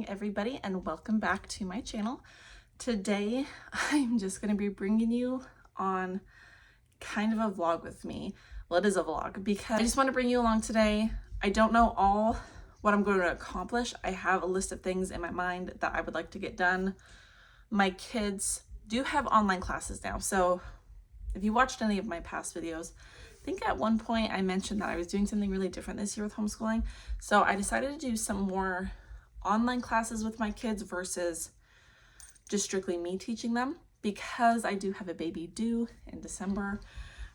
morning, everybody, and welcome back to my channel. Today, I'm just going to be bringing you on kind of a vlog with me. Well, it is a vlog because I just want to bring you along today. I don't know all what I'm going to accomplish. I have a list of things in my mind that I would like to get done. My kids do have online classes now, so if you watched any of my past videos, I think at one point I mentioned that I was doing something really different this year with homeschooling. So I decided to do some more online classes with my kids versus just strictly me teaching them, because I do have a baby due in December.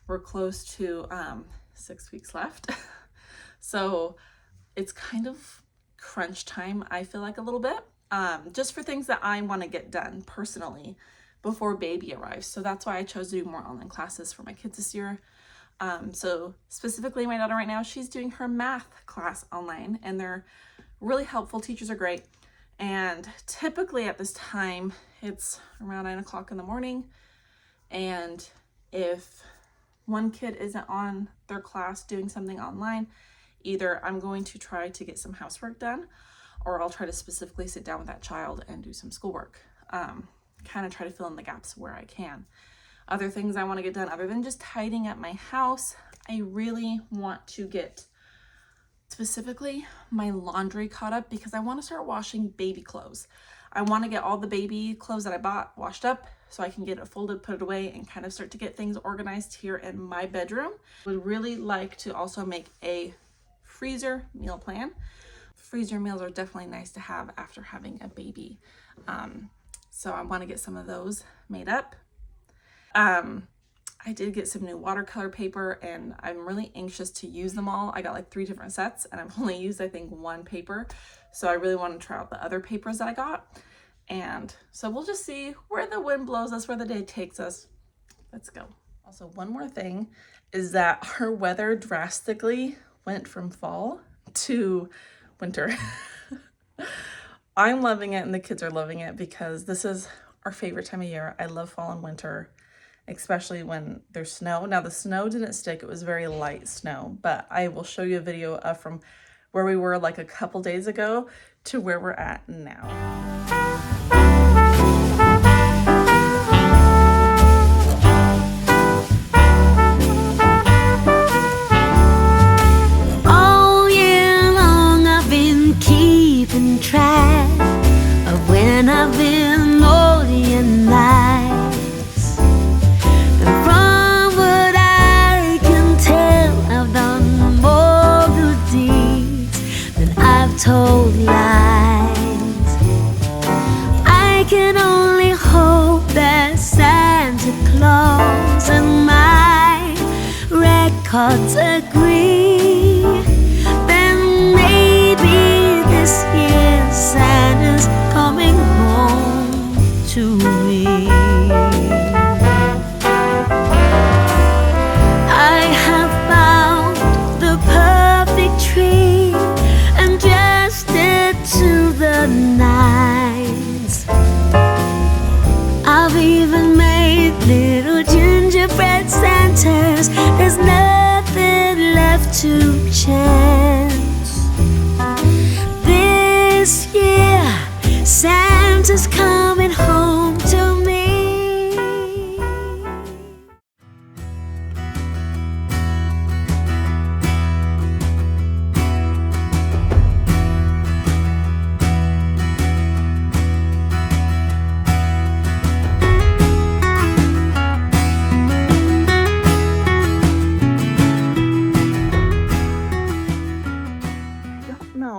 We're close to 6 weeks left. So it's kind of crunch time, I feel like, a little bit, just for things that I want to get done personally before baby arrives. So that's why I chose to do more online classes for my kids this year. So specifically my daughter right now, she's doing her math class online, and they're really helpful. Teachers are great. And typically at this time, it's around 9 o'clock in the morning. And if one kid isn't on their class doing something online, either I'm going to try to get some housework done, or I'll try to specifically sit down with that child and do some schoolwork. Kind of try to fill in the gaps where I can. Other things I want to get done other than just tidying up my house, I really want to get specifically my laundry caught up, because I want to start washing baby clothes. I want to get all the baby clothes that I bought washed up so I can get it folded, put it away, and kind of start to get things organized here in my bedroom. Would really like to also make a freezer meal plan. Freezer meals are definitely nice to have after having a baby. So I want to get some of those made up. I did get some new watercolor paper, and I'm really anxious to use them all. I got like 3 different sets, and I've only used, I think, 1 paper. So I really want to try out the other papers that I got. And so we'll just see where the wind blows us, where the day takes us. Let's go. Also, one more thing is that our weather drastically went from fall to winter. I'm loving it, and the kids are loving it, because this is our favorite time of year. I love fall and winter, especially when there's snow. Now, the snow didn't stick. It was very light snow, but I will show you a video of from where we were like a couple days ago to where we're at now. All year long I've been keeping track of when I've been naughty and nice. And from what I can tell, I've done more good deeds than I've told lies. I can only hope that Santa Claus and my records agree. Then maybe this year Santa's coming home to me. I have found the perfect tree and dressed it to the nines. I've even made little gingerbread Santas. There's nothing left to chance. This year, Santa's coming home to me.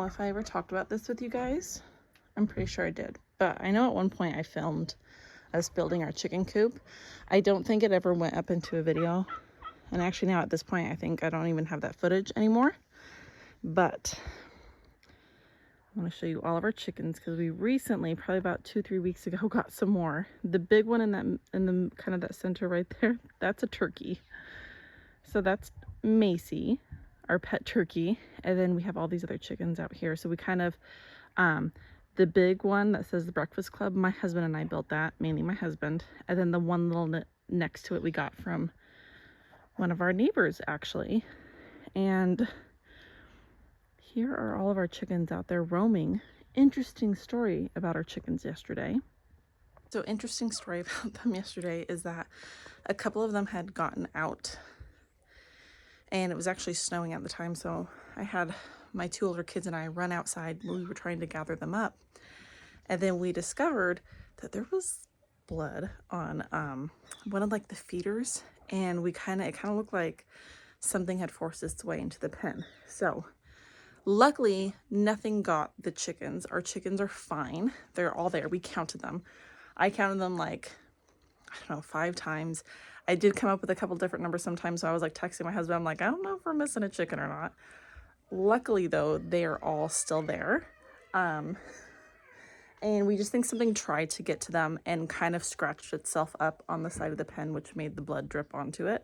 If I ever talked about this with you guys, I'm pretty sure I did, but I know at one point I filmed us building our chicken coop. I don't think it ever went up into a video, and actually now at this point I think I don't even have that footage anymore. But I want to show you all of our chickens, because we recently, probably about 2-3 weeks ago, got some more. The big one in the kind of that center right there, that's a turkey. So that's Macy, our pet turkey. And then we have all these other chickens out here. So we kind of, the big one that says the Breakfast Club, my husband and I built that, mainly my husband. And then the one little next to it we got from one of our neighbors, actually. And here are all of our chickens out there roaming interesting story about our chickens yesterday. So interesting story about them yesterday is that a couple of them had gotten out, and it was actually snowing at the time, so I had my 2 older kids and I run outside. We were trying to gather them up, and then we discovered that there was blood on one of like the feeders, and it kind of looked like something had forced its way into the pen. So luckily nothing got the chickens. Our chickens are fine. They're all there. We counted them. I counted them like, I don't know, 5 times. I did come up with a couple different numbers sometimes, so I was like texting my husband. I'm like, I don't know if we're missing a chicken or not. Luckily though, they are all still there. And we just think something tried to get to them and kind of scratched itself up on the side of the pen, which made the blood drip onto it.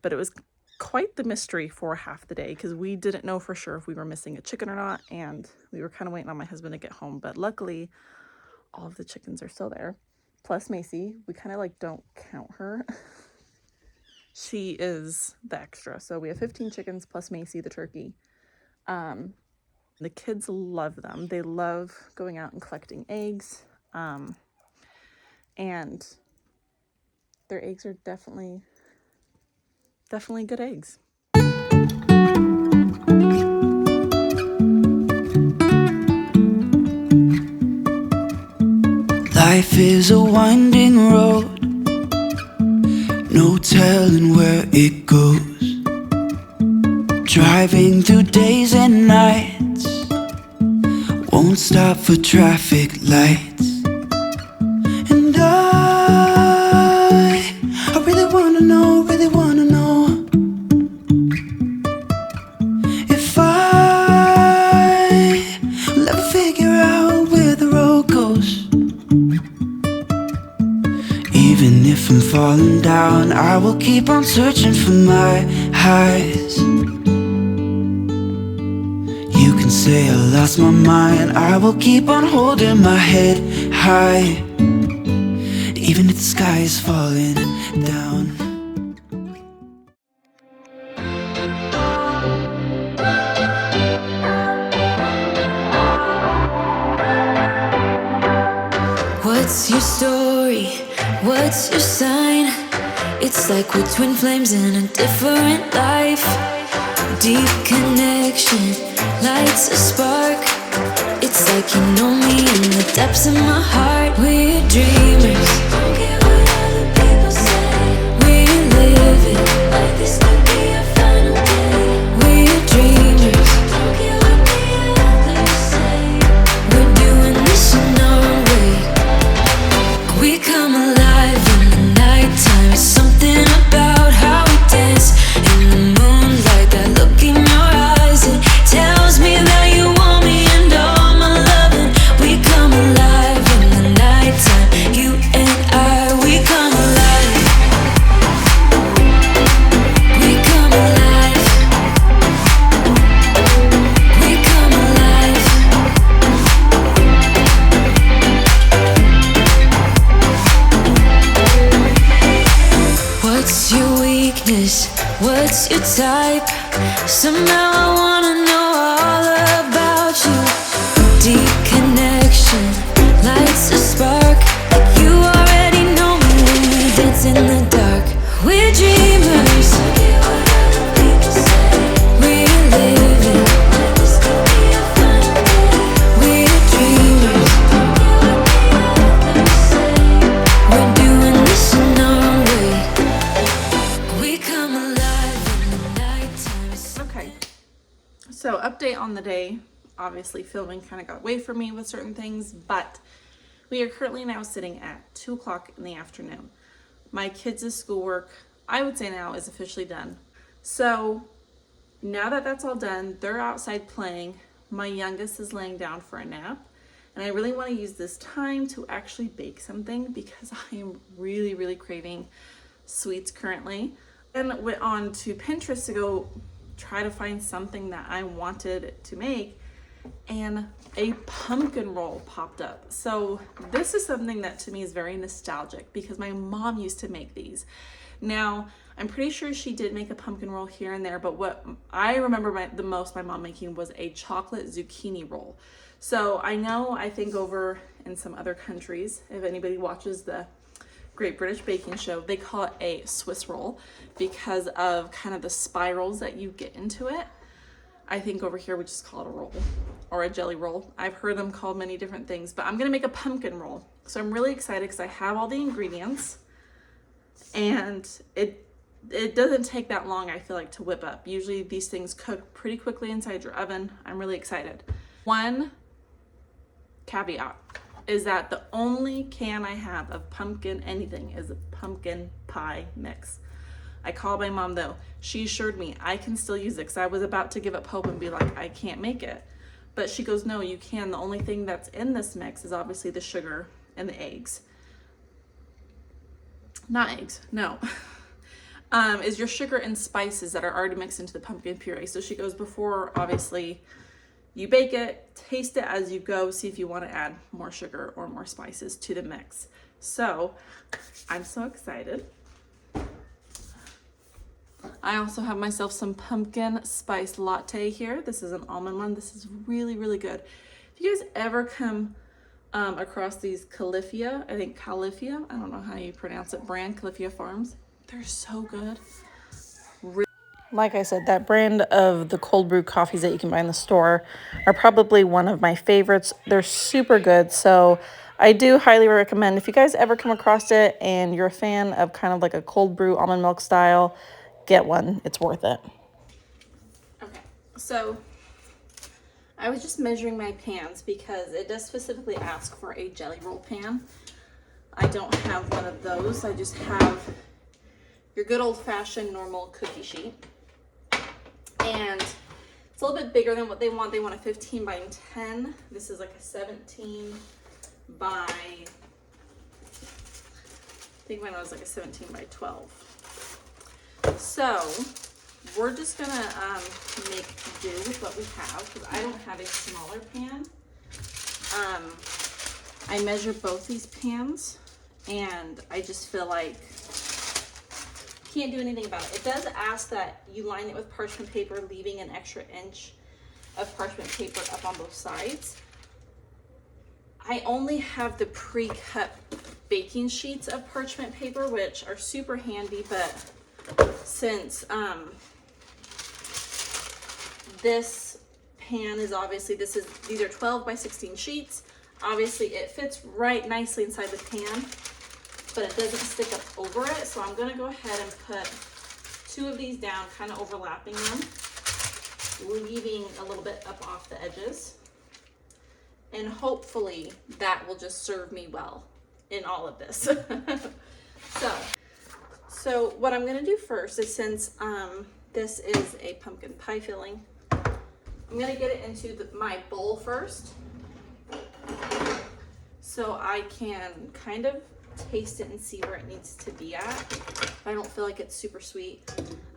But it was quite the mystery for half the day because we didn't know for sure if we were missing a chicken or not, and we were kind of waiting on my husband to get home. But luckily all of the chickens are still there, plus Macy. We kind of like don't count her. She is the extra. So we have 15 chickens plus Macy the turkey. The kids love them. They love going out and collecting eggs, and their eggs are definitely good eggs. Life is a winding road, no telling where it goes. Driving through days and nights, won't stop for traffic lights. And I really wanna know if I will ever figure out where the road goes. Even if I'm falling down, I will keep on searching for my highs. You can say I lost my mind, I will keep on holding my head high, even if the sky is falling down. What's your story? What's your sign? It's like we're twin flames in a different life. Deep connection lights a spark. It's like you know me in the depths of my heart. We're dreamers, don't care what other people say. We're living like this could be our final day. We're dreamers, don't care what the others say. We're doing this in our way. We come alive in the nighttime. It's something about how we dance in the moonlight. That look in your eyes, it tells me that you want me and all my loving. We come alive in the nighttime. You and I, we come alive. We come alive. We come alive. What's your weakness? What's your type? Somehow I wanna know all about you. Deep connection lights a spark. Like you already know me when we dance in the dark. We're dreamers. We're living like this could be our final day. We're dreamers. We're doing this in our way. We come alive in the nighttime. Okay, so update on the day. Obviously filming kind of got away from me with certain things, but we are currently now sitting at 2 o'clock in the afternoon. My kids' schoolwork, I would say now, is officially done. So now that that's all done, they're outside playing. My youngest is laying down for a nap, and I really want to use this time to actually bake something because I am really craving sweets currently. And went on to Pinterest to go try to find something that I wanted to make, and a pumpkin roll popped up. So this is something that to me is very nostalgic because my mom used to make these. Now, I'm pretty sure she did make a pumpkin roll here and there, but what I remember the most my mom making was a chocolate zucchini roll. So I think over in some other countries, if anybody watches the Great British Baking Show, they call it a Swiss roll because of kind of the spirals that you get into it. I think over here we just call it a roll or a jelly roll. I've heard them called many different things, but I'm gonna make a pumpkin roll. So I'm really excited because I have all the ingredients, and it doesn't take that long, I feel like, to whip up. Usually these things cook pretty quickly inside your oven. I'm really excited. One caveat is that the only can I have of pumpkin anything is a pumpkin pie mix. I called my mom though. She assured me I can still use it because I was about to give up hope and be like, I can't make it. But she goes, no, you can. The only thing that's in this mix is obviously the sugar and the eggs. Not eggs, no. Is your sugar and spices that are already mixed into the pumpkin puree. So she goes, before obviously you bake it, taste it as you go, see if you want to add more sugar or more spices to the mix. So I'm so excited. I also have myself some pumpkin spice latte here. This is an almond one. This is really, really good. If you guys ever come across these Califia, I think Califia, I don't know how you pronounce it, brand, Califia Farms, they're so good. Like I said, that brand of the cold brew coffees that you can buy in the store are probably one of my favorites. They're super good. So I do highly recommend, if you guys ever come across it and you're a fan of kind of like a cold brew almond milk style, get one. It's worth it. Okay, so I was just measuring my pans because it does specifically ask for a jelly roll pan. I don't have one of those. I just have your good old-fashioned normal cookie sheet. And it's a little bit bigger than what they want. They want a 15 by 10. This is like a 17 by, I think mine was like a 17 by 12. So we're just gonna make do with what we have because I don't have a smaller pan. I measure both these pans and I just feel like can't do anything about it. It does ask that you line it with parchment paper, leaving an extra inch of parchment paper up on both sides. I only have the pre-cut baking sheets of parchment paper, which are super handy, but since this pan is obviously, these are 12 by 16 sheets, obviously it fits right nicely inside the pan, but it doesn't stick up over it. So I'm gonna go ahead and put 2 of these down, kind of overlapping them, leaving a little bit up off the edges. And hopefully that will just serve me well in all of this. So what I'm gonna do first is, since this is a pumpkin pie filling, I'm gonna get it into my bowl first so I can kind of taste it and see where it needs to be at. If I don't feel like it's super sweet,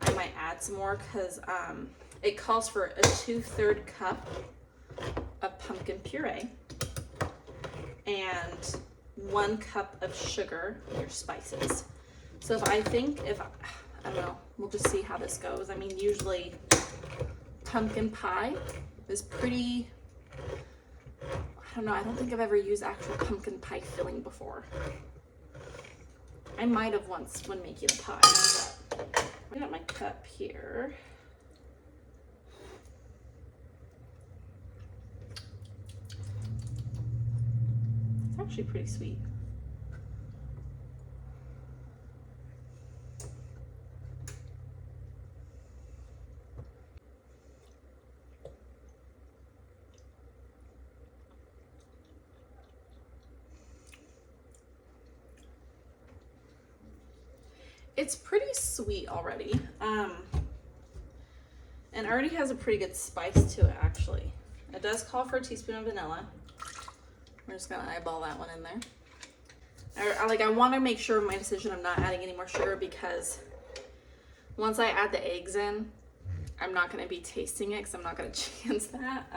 I might add some more because it calls for a 2/3 cup of pumpkin puree and 1 cup of sugar, your spices. So I don't know, we'll just see how this goes. I mean, usually pumpkin pie is pretty, I don't know, I don't think I've ever used actual pumpkin pie filling before. I might have once when making a pie, but I got my cup here. It's actually pretty sweet. It's pretty sweet already, and already has a pretty good spice to it, actually. It does call for a teaspoon of vanilla. We're just gonna eyeball that one in there. I want to make sure of my decision of not adding any more sugar, because once I add the eggs in, I'm not gonna be tasting it because I'm not gonna chance that.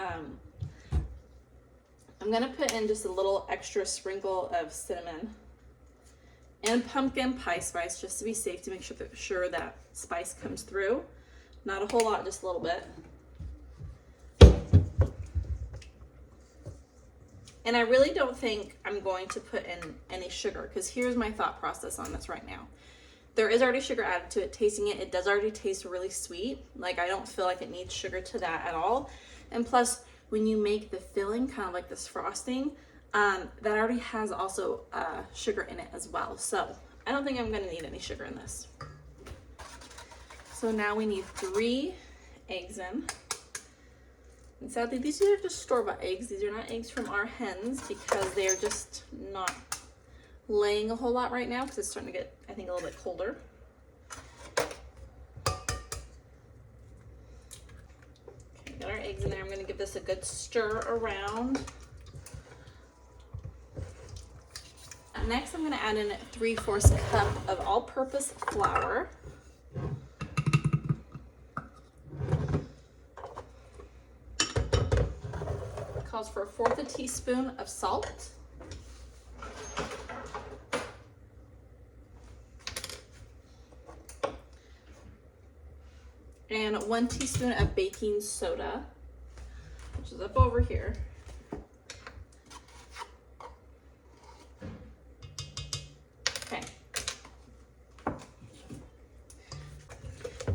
I'm gonna put in just a little extra sprinkle of cinnamon and pumpkin pie spice, just to be safe, to make sure that spice comes through. Not a whole lot, just a little bit. And I really don't think I'm going to put in any sugar, because here's my thought process on this right now. There is already sugar added to it. Tasting it, it does already taste really sweet. Like, I don't feel like it needs sugar to that at all. And plus, when you make the filling, kind of like this frosting, that already has also sugar in it as well. So I don't think I'm gonna need any sugar in this. So now we need 3 eggs in. And sadly, these are just store-bought eggs. These are not eggs from our hens, because they are just not laying a whole lot right now, because it's starting to get, I think, a little bit colder. Okay, got our eggs in there. I'm gonna give this a good stir around. Next, I'm gonna add in 3/4 cup of all-purpose flour. Calls for 1/4 teaspoon of salt. And 1 teaspoon of baking soda, which is up over here. Okay.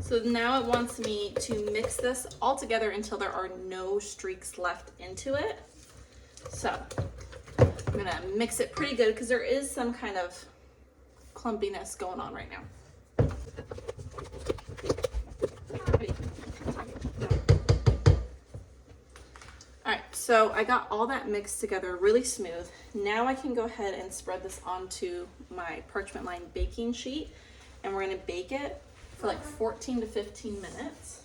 So now it wants me to mix this all together until there are no streaks left into it. So I'm gonna mix it pretty good, because there is some kind of clumpiness going on right now. So I got all that mixed together really smooth. Now I can go ahead and spread this onto my parchment lined baking sheet, and we're gonna bake it for like 14 to 15 minutes.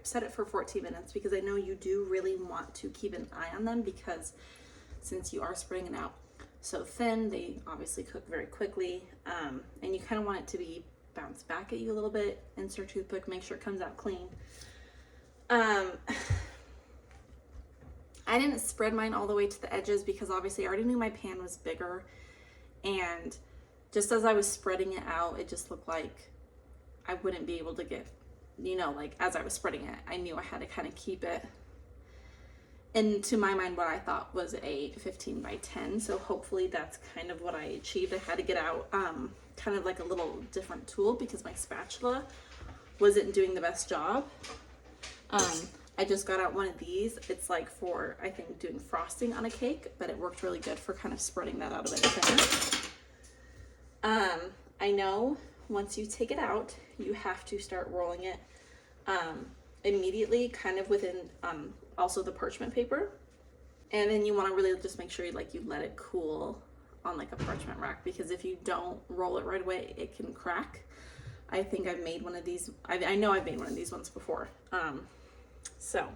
Set it for 14 minutes because I know you do really want to keep an eye on them, because since you are spreading it out so thin, they obviously cook very quickly, and you kind of want it to be bounced back at you a little bit. Insert toothpick, make sure it comes out clean. I didn't spread mine all the way to the edges because obviously I already knew my pan was bigger, and just as I was spreading it out, it just looked like I wouldn't be able to get, you know, like as I was spreading it, I knew I had to kind of keep it, and to my mind, what I thought was a 15 by 10. So hopefully that's kind of what I achieved. I had to get out kind of like a little different tool because my spatula wasn't doing the best job. I just got out one of these. It's like for, I think, doing frosting on a cake, but it worked really good for kind of spreading that out a bit thinner. I know once you take it out, you have to start rolling it immediately, kind of within also the parchment paper, and then you want to really just make sure you let it cool on like a parchment rack, because if you don't roll it right away, it can crack. I think I've made one of these. I know I've made one of these ones before. So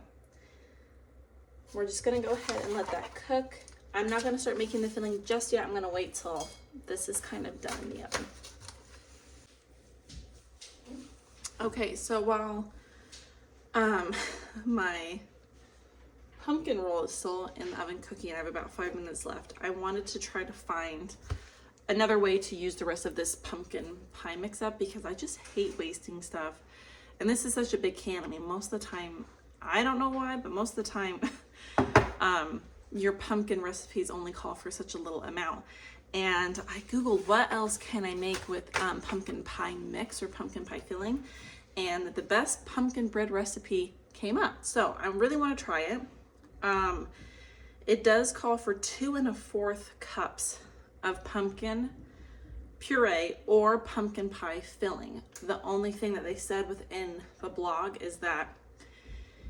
we're just gonna go ahead and let that cook. I'm not gonna start making the filling just yet. I'm gonna wait till this is kind of done in the oven. Okay, so while my pumpkin roll is still in the oven cooking and I have about 5 minutes left, I wanted to try to find another way to use the rest of this pumpkin pie mix up, because I just hate wasting stuff. And this is such a big can. I mean, most of the time, I don't know why, but most of the time, your pumpkin recipes only call for such a little amount. And I Googled what else can I make with pumpkin pie mix or pumpkin pie filling, and the best pumpkin bread recipe came up. So I really want to try it. It does call for 2 1/4 cups of pumpkin puree or pumpkin pie filling. The only thing that they said within the blog is that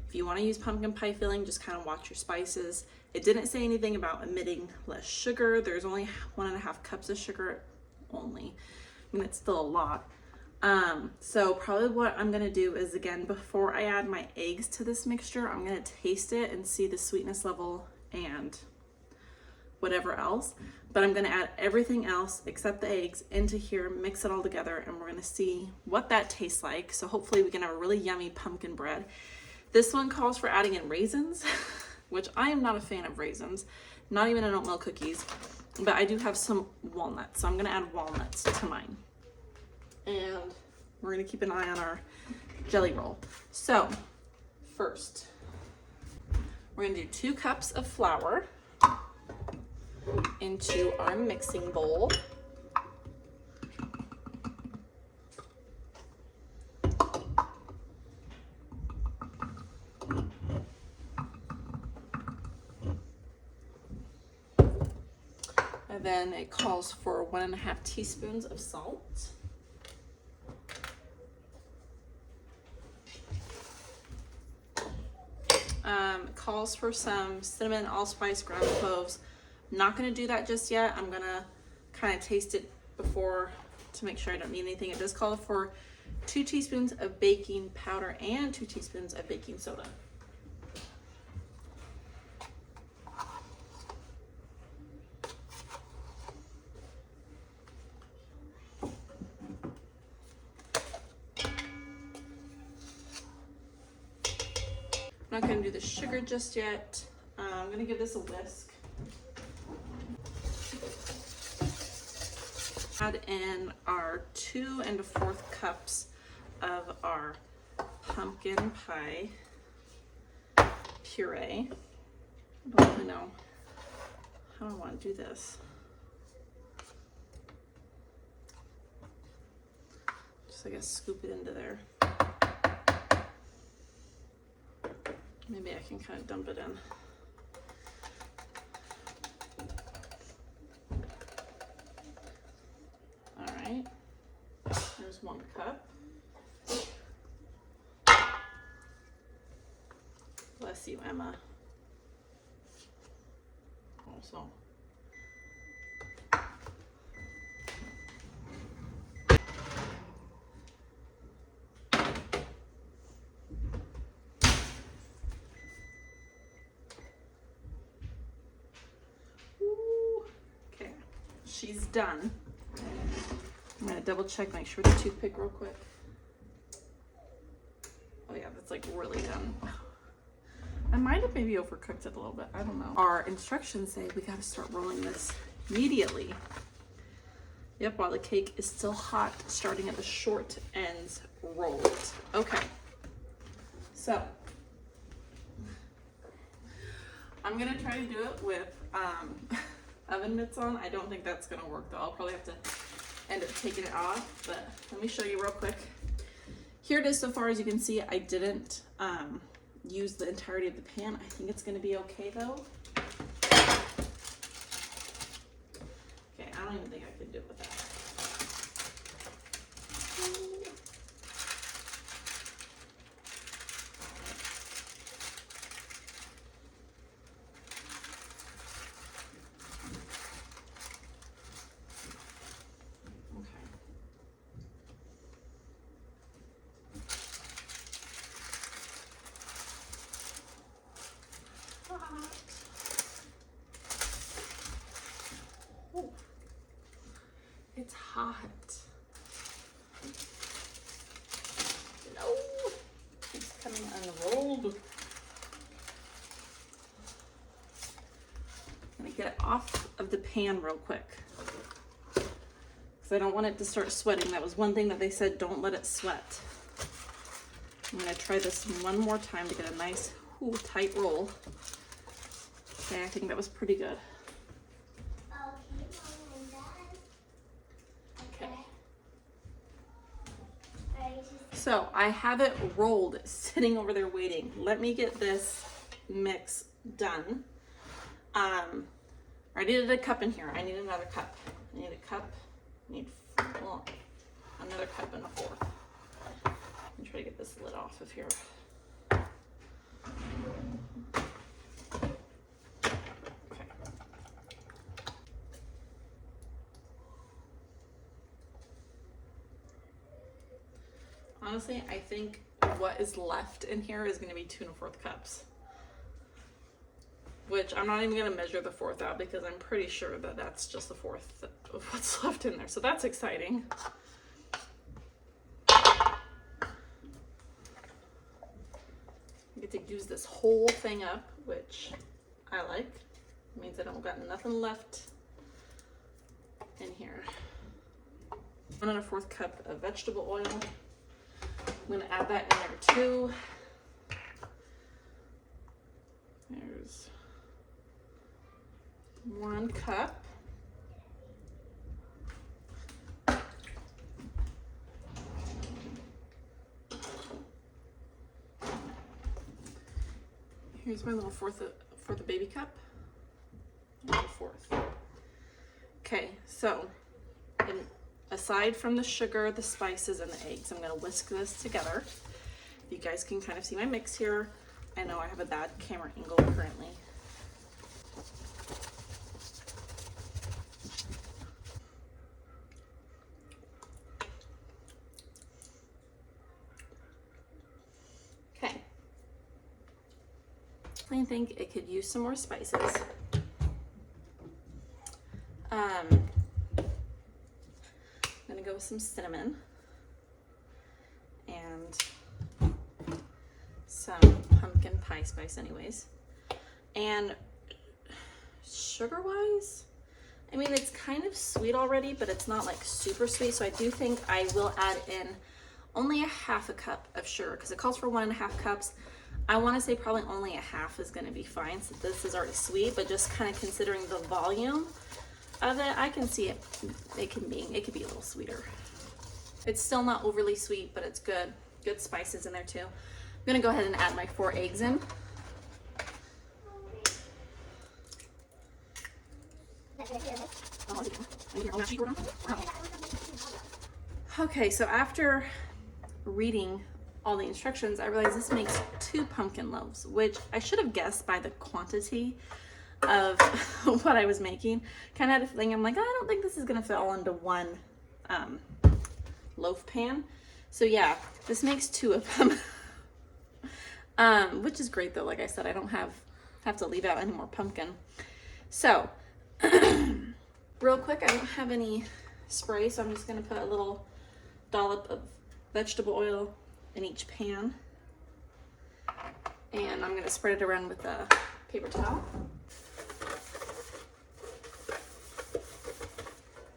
if you want to use pumpkin pie filling, just kind of watch your spices. It didn't say anything about omitting less sugar. There's only 1 1/2 cups of sugar only. I mean, it's still a lot. So probably what I'm gonna do is, again, before I add my eggs to this mixture, I'm gonna taste it and see the sweetness level and whatever else. But I'm gonna add everything else except the eggs into here, mix it all together, and we're gonna see what that tastes like. So hopefully we can have a really yummy pumpkin bread. This one calls for adding in raisins, which I am not a fan of raisins, not even in oatmeal cookies, but I do have some walnuts. So I'm gonna add walnuts to mine. And we're gonna keep an eye on our jelly roll. So first, we're gonna do 2 cups of flour into our mixing bowl. And then it calls for 1 1/2 teaspoons of salt. Calls for some cinnamon, allspice, ground cloves. Not gonna do that just yet. I'm gonna kind of taste it before to make sure I don't need anything. It does call for 2 teaspoons of baking powder and 2 teaspoons of baking soda. I'm not gonna do the sugar just yet. I'm gonna give this a whisk. Add in our 2 1/4 cups of our pumpkin pie puree. I don't really know how I want to do this. Just, I guess, scoop it into there. Maybe I can kind of dump it in. All right, there's 1 cup. Bless you, Emma. Also. She's done. I'm gonna double check, make sure with the toothpick real quick. Oh yeah, that's like really done. I might have maybe overcooked it a little bit, I don't know. Our instructions say we gotta start rolling this immediately. Yep, while the cake is still hot, starting at the short ends rolled. Okay, so I'm gonna try to do it with oven mitts on. I don't think that's gonna work though. I'll probably have to end up taking it off, but let me show you real quick. Here it is so far. As you can see, I didn't use the entirety of the pan. I think it's gonna be okay though. Okay, I don't even think I could do it with that. It's hot. No, it's coming unrolled. I'm gonna get it off of the pan real quick because I don't want it to start sweating. That was one thing that they said, don't let it sweat. I'm gonna try this one more time to get a nice tight roll. Okay, I think that was pretty good. So I have it rolled, sitting over there waiting. Let me get this mix done. I needed a cup in here. I need another cup. I need a cup. I need, well, another cup and a fourth. I'm trying to get this lid off of here. Okay. Honestly, I think what is left in here is going to be 2 1/4 cups. Which I'm not even going to measure the fourth out because I'm pretty sure that that's just the fourth of what's left in there. So that's exciting. I get to use this whole thing up, which I like. It means I don't got nothing left in here. 1 1/4 cup of vegetable oil. I'm going to add that in there too. There's 1 cup. Here's my little fourth for the baby cup. Little fourth. Okay, so aside from the sugar, the spices, and the eggs, I'm gonna whisk this together. You guys can kind of see my mix here. I know I have a bad camera angle currently. I think it could use some more spices. I'm gonna go with some cinnamon and some pumpkin pie spice anyways. And sugar-wise, I mean, it's kind of sweet already, but it's not like super sweet. So I do think I will add in only a 1/2 cup of sugar because it calls for 1 1/2 cups. I want to say probably only a 1/2 is going to be fine since this is already sweet, but just kind of considering the volume of it, I can see it could be a little sweeter. It's still not overly sweet, but it's good. Good spices in there too. I'm going to go ahead and add my 4 eggs in. Okay, so after reading all the instructions, I realized this makes 2 pumpkin loaves, which I should have guessed by the quantity of what I was making. Kind of had a feeling, I'm like, I don't think this is gonna fit all into one loaf pan. So yeah, this makes 2 of them, which is great though. Like I said, I don't have to leave out any more pumpkin. So real quick, I don't have any spray, so I'm just gonna put a little dollop of vegetable oil in each pan, and I'm going to spread it around with a paper towel.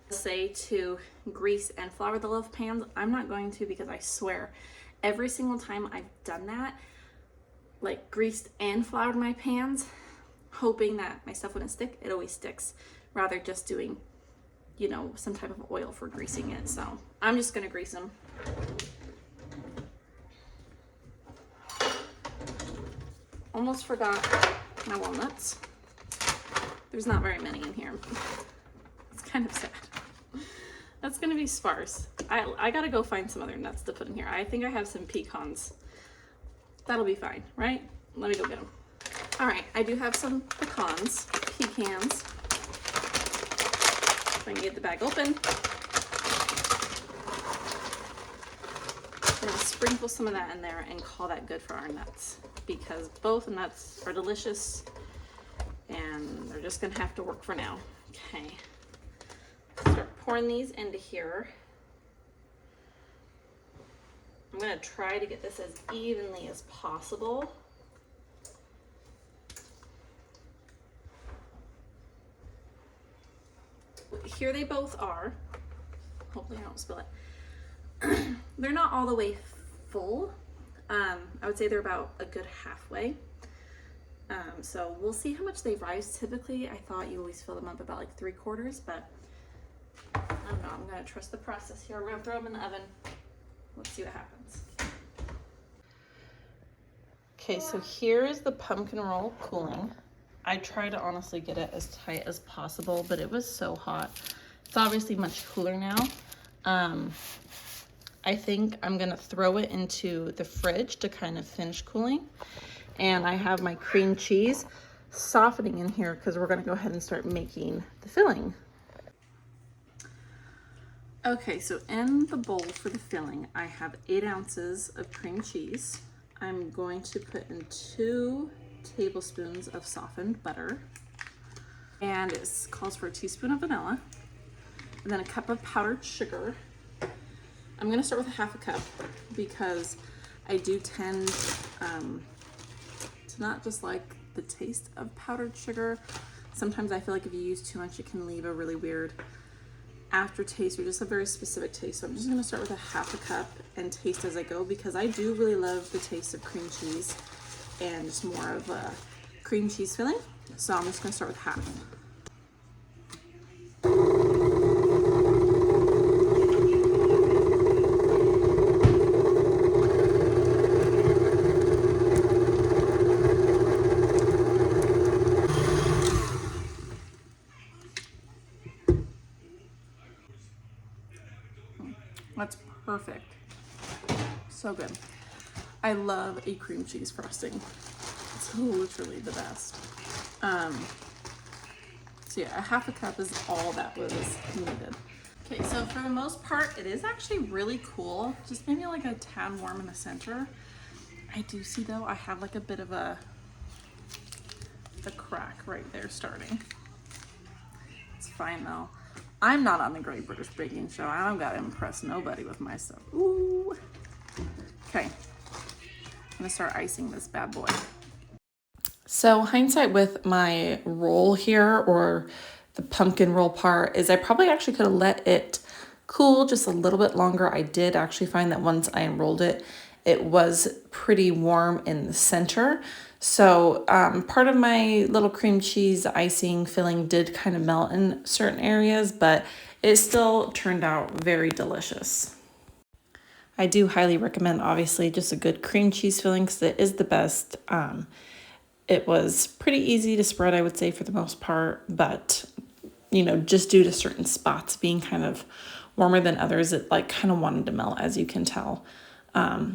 Say to grease and flour the loaf pans. I'm not going to because I swear every single time I've done that, like greased and floured my pans, hoping that my stuff wouldn't stick, it always sticks. Rather just doing, you know, some type of oil for greasing it. So I'm just going to grease them. Almost forgot my walnuts. There's not very many in here. It's kind of sad. That's gonna be sparse. I gotta go find some other nuts to put in here. I think I have some pecans. That'll be fine, right? Let me go get them. All right, I do have some pecans. If I can get the bag open. I'm gonna sprinkle some of that in there and call that good for our nuts, because both nuts are delicious and they're just gonna have to work for now. Okay, start pouring these into here. I'm gonna try to get this as evenly as possible. Here they both are. Hopefully I don't spill it. They're not all the way full. I would say they're about a good halfway. So we'll see how much they rise. Typically, I thought you always fill them up about like 3/4, but I don't know. I'm gonna trust the process here. We're gonna throw them in the oven. Let's see what happens. Okay, so here is the pumpkin roll cooling. I try to honestly get it as tight as possible, but it was so hot. It's obviously much cooler now. I think I'm gonna throw it into the fridge to kind of finish cooling. And I have my cream cheese softening in here because we're gonna go ahead and start making the filling. Okay, so in the bowl for the filling, I have 8 ounces of cream cheese. I'm going to put in 2 tablespoons of softened butter, and it calls for a teaspoon of vanilla, and then a cup of powdered sugar. I'm gonna start with a 1/2 cup because I do tend to not just like the taste of powdered sugar. Sometimes I feel like if you use too much, it can leave a really weird aftertaste or just a very specific taste. So I'm just gonna start with a 1/2 cup and taste as I go because I do really love the taste of cream cheese and just more of a cream cheese filling. So I'm just gonna start with 1/2. That's perfect. So good. I love a cream cheese frosting. It's literally the best. So yeah, a 1/2 cup is all that was needed. Okay, so for the most part, it is actually really cool. Just maybe like a tad warm in the center. I do see though, I have like a bit of a crack right there starting. It's fine though. I'm not on the Great British Baking Show. I don't gotta impress nobody with my stuff. Ooh. Okay, I'm gonna start icing this bad boy. So hindsight with my roll here, or the pumpkin roll part, is I probably actually could have let it cool just a little bit longer. I did actually find that once I unrolled it, it was pretty warm in the center. So part of my little cream cheese icing filling did kind of melt in certain areas, but it still turned out very delicious. I do highly recommend, obviously, just a good cream cheese filling because it is the best. It was pretty easy to spread, I would say, for the most part, but you know, just due to certain spots being kind of warmer than others, it like kind of wanted to melt, as you can tell.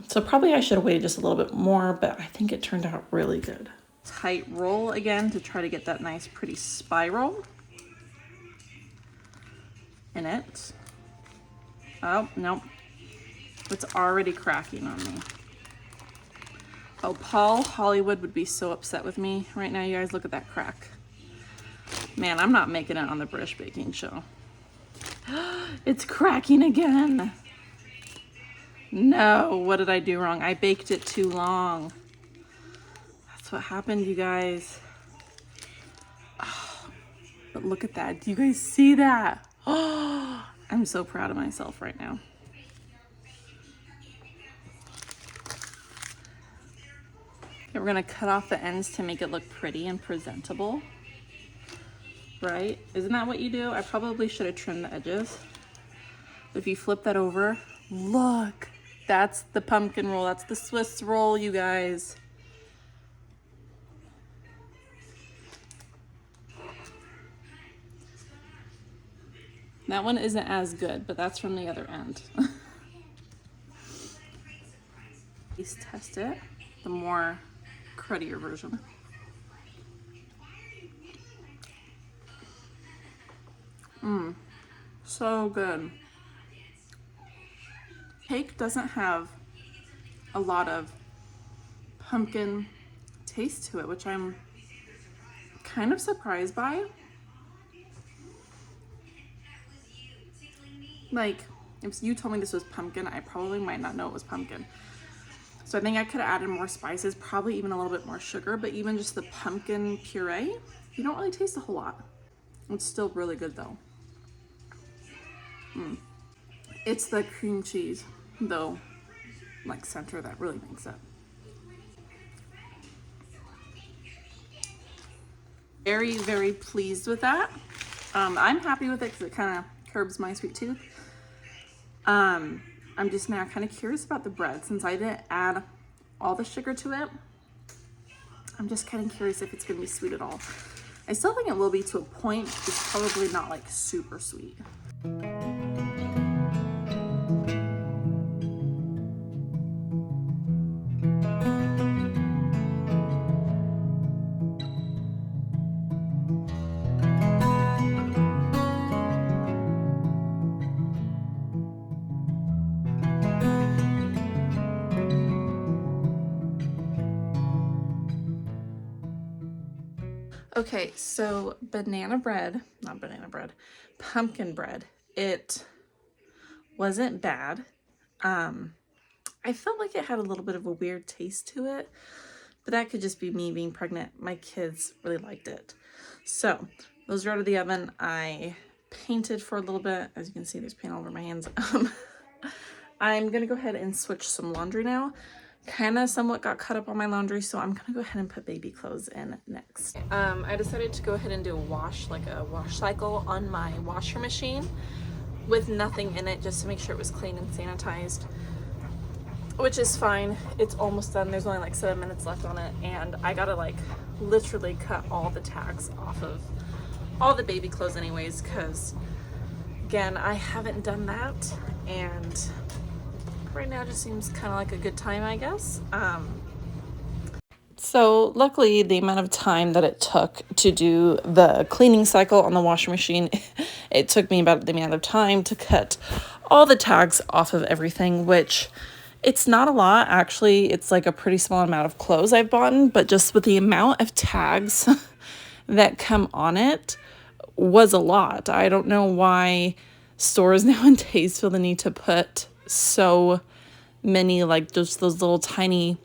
So probably I should have waited just a little bit more, but I think it turned out really good. Tight roll again to try to get that nice pretty spiral in it. Oh, nope. It's already cracking on me. Oh, Paul Hollywood would be so upset with me right now, you guys. Look at that crack. Man, I'm not making it on the British Baking Show. It's cracking again. No, what did I do wrong? I baked it too long. That's what happened, you guys. Oh, but look at that. Do you guys see that? Oh, I'm so proud of myself right now. Okay, we're gonna cut off the ends to make it look pretty and presentable. Right? Isn't that what you do? I probably should have trimmed the edges. If you flip that over, look. That's the pumpkin roll. That's the Swiss roll, you guys. That one isn't as good, but that's from the other end. Please test it. The more cruddier version. So good. Cake doesn't have a lot of pumpkin taste to it, which I'm kind of surprised by. Like, if you told me this was pumpkin, I probably might not know it was pumpkin. So I think I could have added more spices, probably even a little bit more sugar, but even just the pumpkin puree, you don't really taste a whole lot. It's still really good though. It's the cream cheese though, like center, that really makes it. Very, very pleased with that. I'm happy with it because it kind of curbs my sweet tooth. I'm just now kind of curious about the bread since I didn't add all the sugar to it. I'm just kind of curious if it's gonna be sweet at all. I still think it will be to a point. It's probably not like super sweet. Okay, so pumpkin bread. It wasn't bad. I felt like it had a little bit of a weird taste to it, but that could just be me being pregnant. My kids really liked it. So those are out of the oven. I painted for a little bit. As you can see, there's paint all over my hands. I'm gonna go ahead and switch some laundry now. Kind of somewhat got caught up on my laundry, so I'm gonna go ahead and put baby clothes in next. I decided to go ahead and do a wash cycle on my washer machine with nothing in it, just to make sure it was clean and sanitized, which is fine. It's almost done. There's only like 7 minutes left on it, and I gotta like literally cut all the tags off of all the baby clothes anyways, because again, I haven't done that, and right now just seems kind of like a good time, I guess. So luckily, the amount of time that it took to do the cleaning cycle on the washing machine, it took me about the amount of time to cut all the tags off of everything, which it's not a lot. Actually, it's like a pretty small amount of clothes I've bought, but just with the amount of tags that come on it was a lot. I don't know why stores nowadays feel the need to put so many like just those little tiny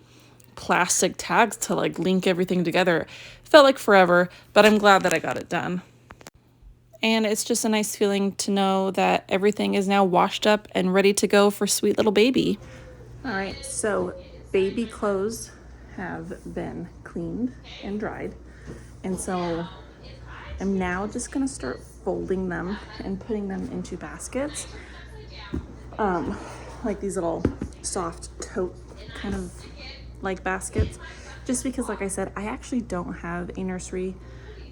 plastic tags to like link everything together. It felt like forever, but I'm glad that I got it done. And it's just a nice feeling to know that everything is now washed up and ready to go for sweet little baby. All right, so baby clothes have been cleaned and dried, and so I'm now just gonna start folding them and putting them into baskets, like these little soft tote kind of like baskets, just because like I said, I actually don't have a nursery,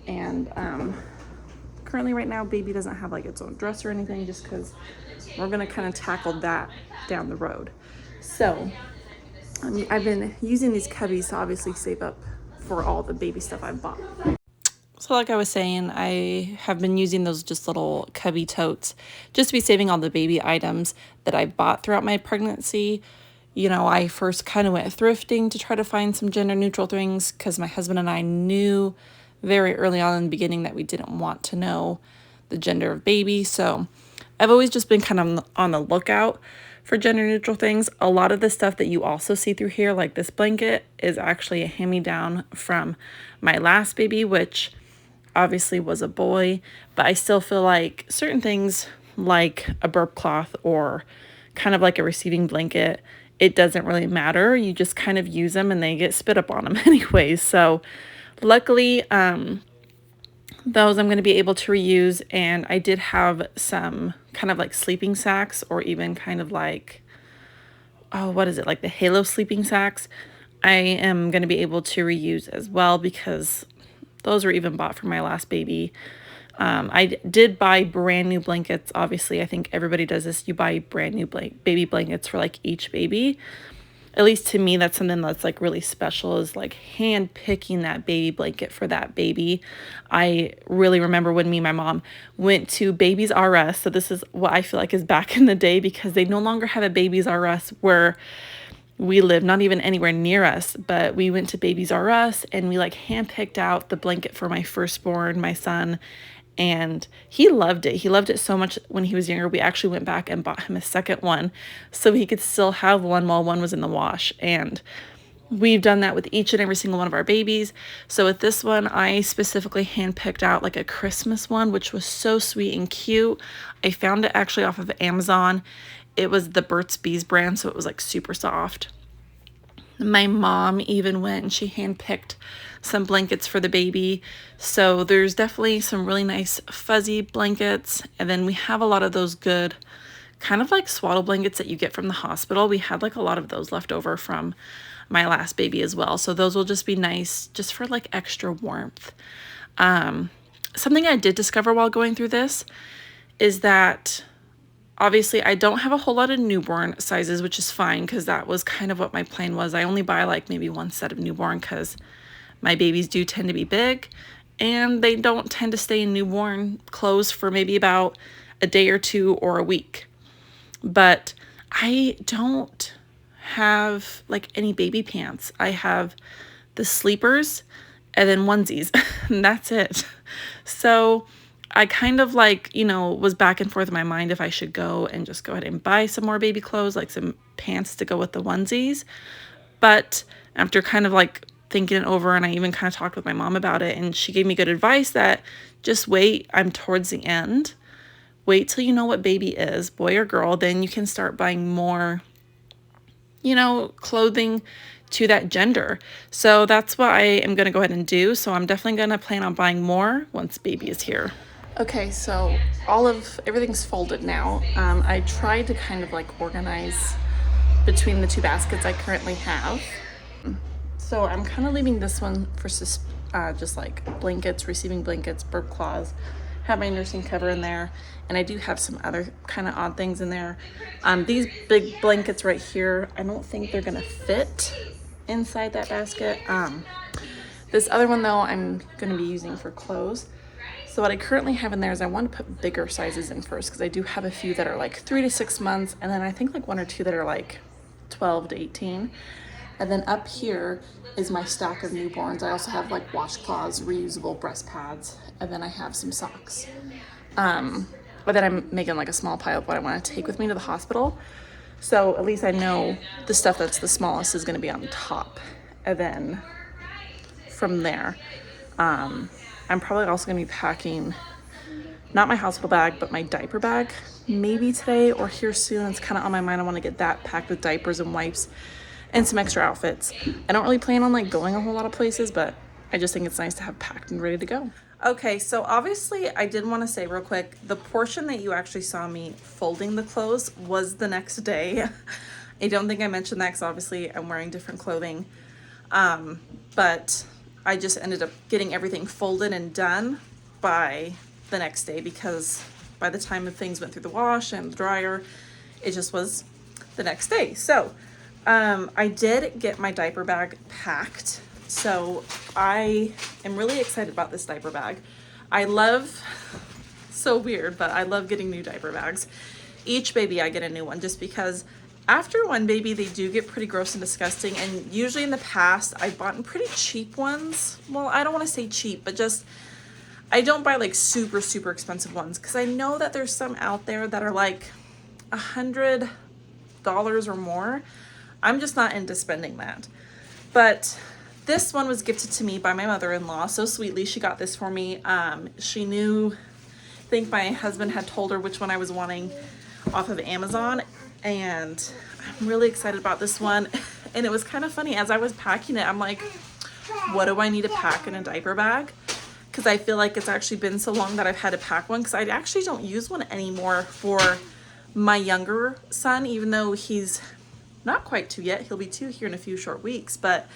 and currently right now baby doesn't have like its own dress or anything, just because we're gonna kind of tackle that down the road. So I've been using these cubbies to obviously save up for all the baby stuff I've bought. So like I was saying, I have been using those just little cubby totes just to be saving all the baby items that I bought throughout my pregnancy. You know, I first kind of went thrifting to try to find some gender neutral things because my husband and I knew very early on in the beginning that we didn't want to know the gender of baby. So I've always just been kind of on the lookout for gender neutral things. A lot of the stuff that you also see through here, like this blanket, is actually a hand-me-down from my last baby, which obviously was a boy, but I still feel like certain things like a burp cloth or kind of like a receiving blanket, it doesn't really matter. You just kind of use them and they get spit up on them anyways. So luckily, those I'm going to be able to reuse, and I did have some kind of like sleeping sacks, or even kind of like, oh, what is it, like the Halo sleeping sacks, I am going to be able to reuse as well, because those were even bought for my last baby. I did buy brand new blankets. Obviously, I think everybody does this. You buy brand new baby blankets for like each baby. At least to me, that's something that's like really special, is like hand picking that baby blanket for that baby. I really remember when me and my mom went to Babies R Us. So this is what I feel like is back in the day, because they no longer have a Babies R Us where we live, not even anywhere near us, but we went to Babies R Us and we like hand picked out the blanket for my firstborn, my son, and he loved it. He loved it so much when he was younger. We actually went back and bought him a second one so he could still have one while one was in the wash. And we've done that with each and every single one of our babies. So with this one, I specifically handpicked out like a Christmas one, which was so sweet and cute. I found it actually off of Amazon. It was the Burt's Bees brand, so it was like super soft. My mom even went and she handpicked some blankets for the baby. So there's definitely some really nice fuzzy blankets. And then we have a lot of those good kind of like swaddle blankets that you get from the hospital. We had like a lot of those left over from my last baby as well. So those will just be nice just for like extra warmth. Something I did discover while going through this is that obviously I don't have a whole lot of newborn sizes, which is fine because that was kind of what my plan was. I only buy like maybe one set of newborn because my babies do tend to be big and they don't tend to stay in newborn clothes for maybe about a day or two or a week. But I don't have like any baby pants. I have the sleepers and then onesies and that's it. So I kind of like, you know, was back and forth in my mind if I should go and just go ahead and buy some more baby clothes, like some pants to go with the onesies. But after kind of like thinking it over, and I even kind of talked with my mom about it, and she gave me good advice that just wait, I'm towards the end. Wait till you know what baby is, boy or girl, then you can start buying more, you know, clothing to that gender. So that's what I am going to go ahead and do. So I'm definitely going to plan on buying more once baby is here. Okay, so everything's folded now. I tried to kind of like organize between the two baskets I currently have. So I'm kind of leaving this one for just like blankets, receiving blankets, burp cloths, have my nursing cover in there, and I do have some other kind of odd things in there. These big blankets right here, I don't think they're gonna fit inside that basket. This other one though, I'm gonna be using for clothes. So what I currently have in there is I want to put bigger sizes in first because I do have a few that are like 3 to 6 months, and then I think like 1 or 2 that are like 12 to 18. And then up here is my stack of newborns. I also have like washcloths, reusable breast pads, and then I have some socks. But then I'm making like a small pile of what I want to take with me to the hospital. So at least I know the stuff that's the smallest is going to be on top. And then from there, I'm probably also going to be packing, not my hospital bag, but my diaper bag, maybe today or here soon. It's kind of on my mind. I want to get that packed with diapers and wipes and some extra outfits. I don't really plan on like going a whole lot of places, but I just think it's nice to have packed and ready to go. Okay, so obviously I did want to say real quick, the portion that you actually saw me folding the clothes was the next day. I don't think I mentioned that because obviously I'm wearing different clothing. But I just ended up getting everything folded and done by the next day because by the time things went through the wash and the dryer, it just was the next day. So I did get my diaper bag packed. So I am really excited about this diaper bag. So weird, but I love getting new diaper bags. Each baby I get a new one just because after one baby, they do get pretty gross and disgusting. And usually in the past, I bought pretty cheap ones. Well, I don't want to say cheap, but just, I don't buy like super, super expensive ones because I know that there's some out there that are like $100 or more. I'm just not into spending that. But this one was gifted to me by my mother-in-law. So sweetly, she got this for me. She knew, I think my husband had told her which one I was wanting off of Amazon. And I'm really excited about this one. And it was kind of funny, as I was packing it, I'm like, what do I need to pack in a diaper bag? Because I feel like it's actually been so long that I've had to pack one, because I actually don't use one anymore for my younger son, even though he's not quite 2 yet. He'll be 2 here in a few short weeks, but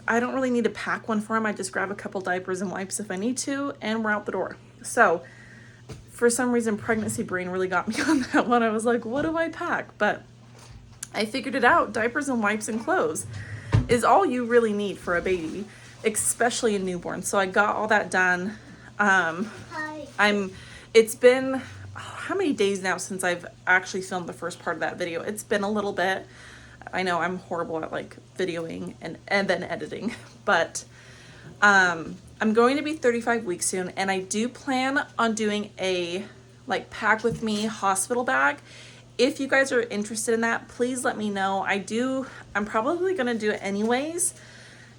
I don't really need to pack one for him. I just grab a couple diapers and wipes if I need to, and we're out the door. So for some reason, pregnancy brain really got me on that one. I was like, what do I pack? But I figured it out. Diapers and wipes and clothes is all you really need for a baby, especially a newborn. So I got all that done. It's been, how many days now since I've actually filmed the first part of that video? It's been a little bit. I know I'm horrible at like videoing and then editing, but I'm going to be 35 weeks soon, and I do plan on doing a like pack with me hospital bag. If you guys are interested in that, please let me know. I'm probably going to do it anyways,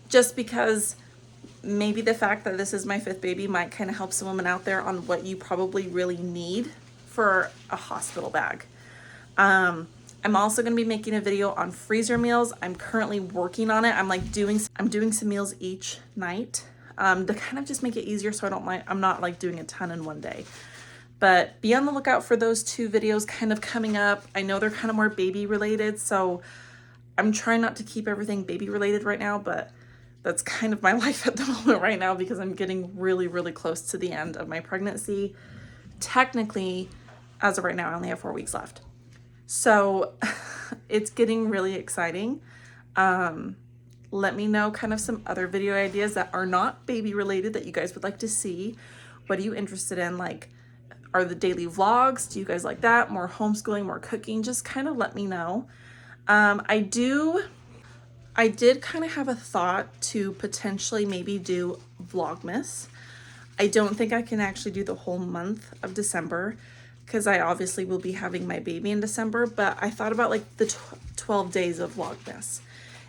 just because maybe the fact that this is my 5th baby might kind of help some women out there on what you probably really need for a hospital bag. I'm also going to be making a video on freezer meals. I'm currently working on it. I'm doing some meals each night to kind of just make it easier, so I'm not like doing a ton in one day. But be on the lookout for those 2 videos kind of coming up. I know they're kind of more baby related, so I'm trying not to keep everything baby related right now, but that's kind of my life at the moment right now because I'm getting really, really close to the end of my pregnancy. Technically, as of right now, I only have 4 weeks left. So it's getting really exciting. Let me know kind of some other video ideas that are not baby related that you guys would like to see. What are you interested in? Like, are the daily vlogs? Do you guys like that? More homeschooling, more cooking? Just kind of let me know. I did kind of have a thought to potentially maybe do Vlogmas. I don't think I can actually do the whole month of December because I obviously will be having my baby in December, but I thought about like the 12 days of Vlogmas.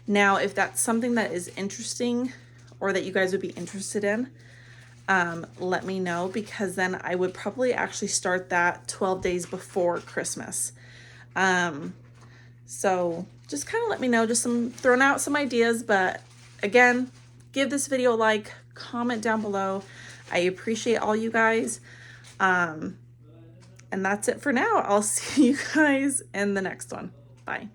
Now, if that's something that is interesting or that you guys would be interested in, let me know, because then I would probably actually start that 12 days before Christmas. So just kind of let me know, just throwing out some ideas, but again, give this video a like, comment down below. I appreciate all you guys. And that's it for now. I'll see you guys in the next one. Bye.